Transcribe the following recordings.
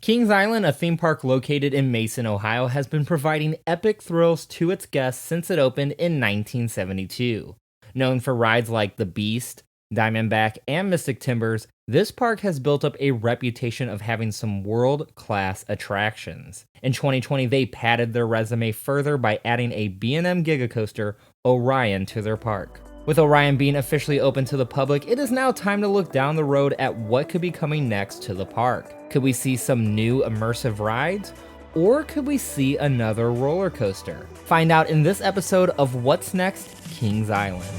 Kings Island, a theme park located in Mason, Ohio, has been providing epic thrills to its guests since it opened in 1972. Known for rides like The Beast, Diamondback, and Mystic Timbers, this park has built up a reputation of having some world-class attractions. In 2020, they padded their resume further by adding a B&M Giga Coaster, Orion, to their park. With Orion being officially open to the public, it is now time to look down the road at what could be coming next to the park. Could we see some new immersive rides? Or could we see another roller coaster? Find out in this episode of What's Next, Kings Island.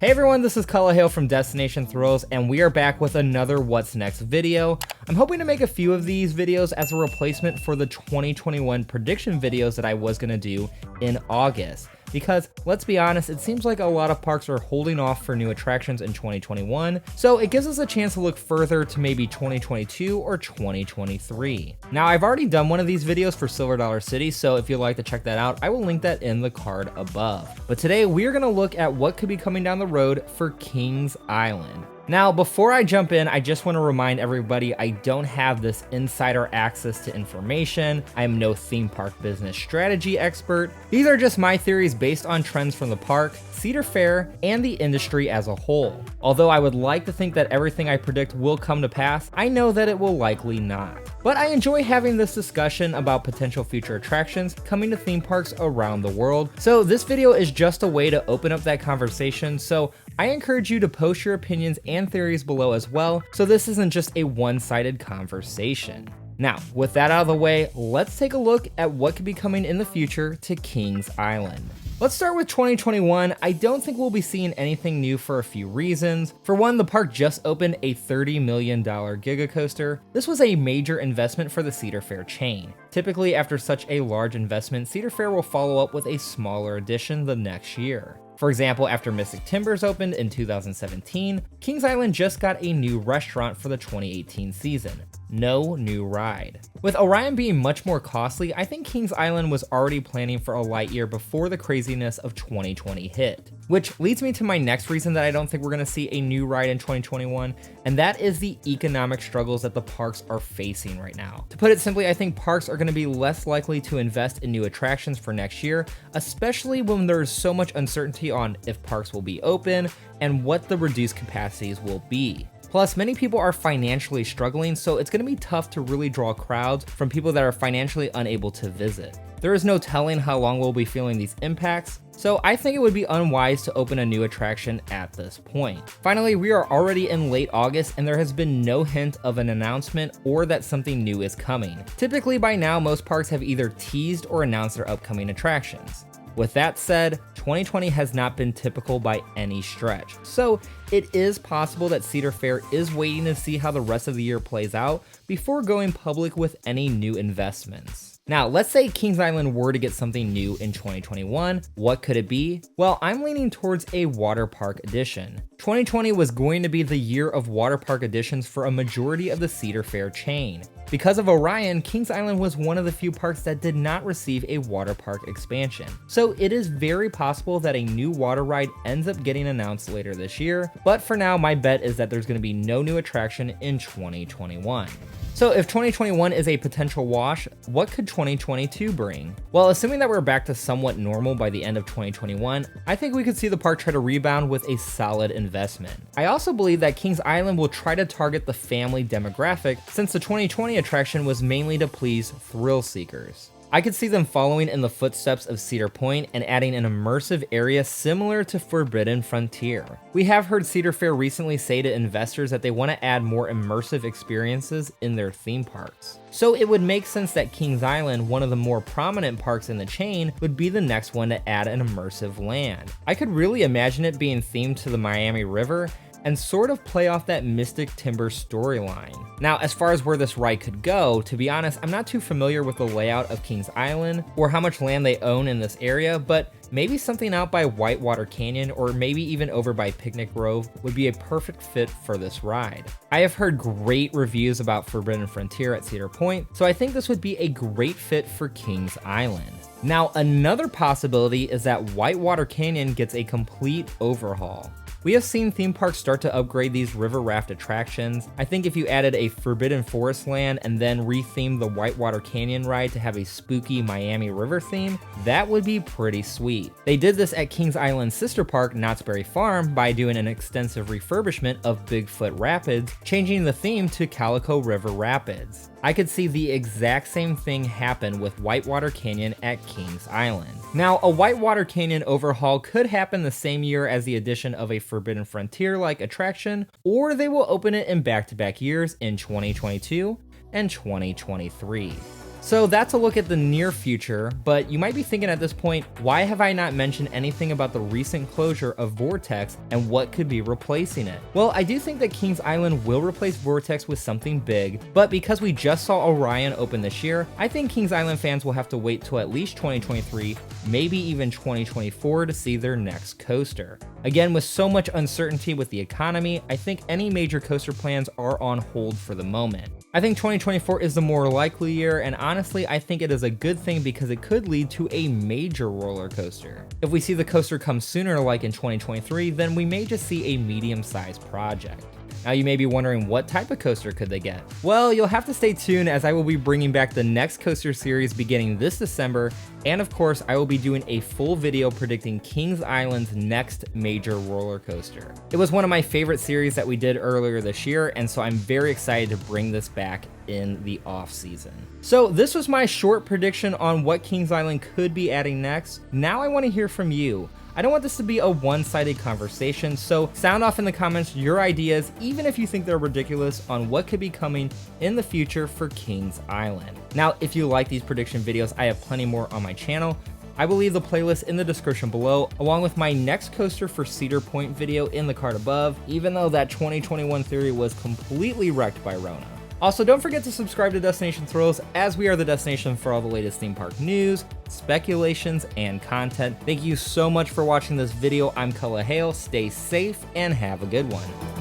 Hey everyone, this is Hale from Destination Thrills, and we are back with another What's Next video. I'm hoping to make a few of these videos as a replacement for the 2021 prediction videos that I was going to do in August. Because, let's be honest, it seems like a lot of parks are holding off for new attractions in 2021, so it gives us a chance to look further to maybe 2022 or 2023. Now, I've already done one of these videos for Silver Dollar City, so if you'd like to check that out, I will link that in the card above. But today, we are going to look at what could be coming down the road for Kings Island. Now, before I jump in, I just want to remind everybody I don't have this insider access to information. I am no theme park business strategy expert. These are just my theories based on trends from the park, Cedar Fair, and the industry as a whole. Although I would like to think that everything I predict will come to pass, I know that it will likely not. But I enjoy having this discussion about potential future attractions coming to theme parks around the world. So this video is just a way to open up that conversation, so I encourage you to post your opinions and theories below as well, so this isn't just a one-sided conversation. Now, with that out of the way, let's take a look at what could be coming in the future to Kings Island. Let's start with 2021. I don't think we'll be seeing anything new for a few reasons. For one, the park just opened a $30 million Giga Coaster. This was a major investment for the Cedar Fair chain. Typically, after such a large investment, Cedar Fair will follow up with a smaller addition the next year. For example, after Mystic Timbers opened in 2017, Kings Island just got a new restaurant for the 2018 season. No new ride. With Orion being much more costly, I think Kings Island was already planning for a light year before the craziness of 2020 hit. Which leads me to my next reason that I don't think we're going to see a new ride in 2021, and that is the economic struggles that the parks are facing right now. To put it simply, I think parks are going to be less likely to invest in new attractions for next year, especially when there's so much uncertainty on if parks will be open and what the reduced capacities will be. Plus, many people are financially struggling, so it's going to be tough to really draw crowds from people that are financially unable to visit. There is no telling how long we'll be feeling these impacts, so I think it would be unwise to open a new attraction at this point. Finally, we are already in late August and there has been no hint of an announcement or that something new is coming. Typically by now, most parks have either teased or announced their upcoming attractions. With that said, 2020 has not been typical by any stretch, so it is possible that Cedar Fair is waiting to see how the rest of the year plays out before going public with any new investments. Now, let's say Kings Island were to get something new in 2021. What could it be? Well, I'm leaning towards a water park addition. 2020 was going to be the year of water park additions for a majority of the Cedar Fair chain. Because of Orion, Kings Island was one of the few parks that did not receive a water park expansion. So it is very possible that a new water ride ends up getting announced later this year, but for now, my bet is that there's going to be no new attraction in 2021. So if 2021 is a potential wash, what could 2022 bring? Well, assuming that we're back to somewhat normal by the end of 2021, I think we could see the park try to rebound with a solid investment. I also believe that Kings Island will try to target the family demographic since the 2020 attraction was mainly to please thrill seekers. I could see them following in the footsteps of Cedar Point and adding an immersive area similar to Forbidden Frontier. We have heard Cedar Fair recently say to investors that they want to add more immersive experiences in their theme parks. So it would make sense that Kings Island, one of the more prominent parks in the chain, would be the next one to add an immersive land. I could really imagine it being themed to the Miami River and sort of play off that Mystic Timber storyline. Now, as far as where this ride could go, to be honest, I'm not too familiar with the layout of Kings Island or how much land they own in this area, but maybe something out by Whitewater Canyon or maybe even over by Picnic Grove would be a perfect fit for this ride. I have heard great reviews about Forbidden Frontier at Cedar Point, so I think this would be a great fit for Kings Island. Now, another possibility is that Whitewater Canyon gets a complete overhaul. We have seen theme parks start to upgrade these river raft attractions. I think if you added a Forbidden Forest land and then rethemed the Whitewater Canyon ride to have a spooky Miami River theme, that would be pretty sweet. They did this at Kings Island's sister park, Knott's Berry Farm, by doing an extensive refurbishment of Bigfoot Rapids, changing the theme to Calico River Rapids. I could see the exact same thing happen with Whitewater Canyon at Kings Island. Now, a Whitewater Canyon overhaul could happen the same year as the addition of a Forbidden Frontier-like attraction, or they will open it in back-to-back years in 2022 and 2023. So that's a look at the near future, but you might be thinking at this point, why have I not mentioned anything about the recent closure of Vortex and what could be replacing it? Well, I do think that Kings Island will replace Vortex with something big, but because we just saw Orion open this year, I think Kings Island fans will have to wait till at least 2023, maybe even 2024 to see their next coaster. Again, with so much uncertainty with the economy, I think any major coaster plans are on hold for the moment. I think 2024 is the more likely year, and honestly, I think it is a good thing because it could lead to a major roller coaster. If we see the coaster come sooner, like in 2023, then we may just see a medium-sized project. Now you may be wondering, what type of coaster could they get? Well, you'll have to stay tuned as I will be bringing back the next coaster series beginning this December, and of course I will be doing a full video predicting Kings Island's next major roller coaster. It was one of my favorite series that we did earlier this year, and so I'm very excited to bring this back in the off season. So this was my short prediction on what Kings Island could be adding next. Now I want to hear from you. I don't want this to be a one-sided conversation, so sound off in the comments your ideas, even if you think they're ridiculous, on what could be coming in the future for Kings Island. Now, if you like these prediction videos, I have plenty more on my channel. I will leave the playlist in the description below, along with my next coaster for Cedar Point video in the card above, even though that 2021 theory was completely wrecked by Rona. Also, don't forget to subscribe to Destination Thrills, as we are the destination for all the latest theme park news, speculations, and content. Thank you so much for watching this video. I'm Cullah Hale. Stay safe and have a good one.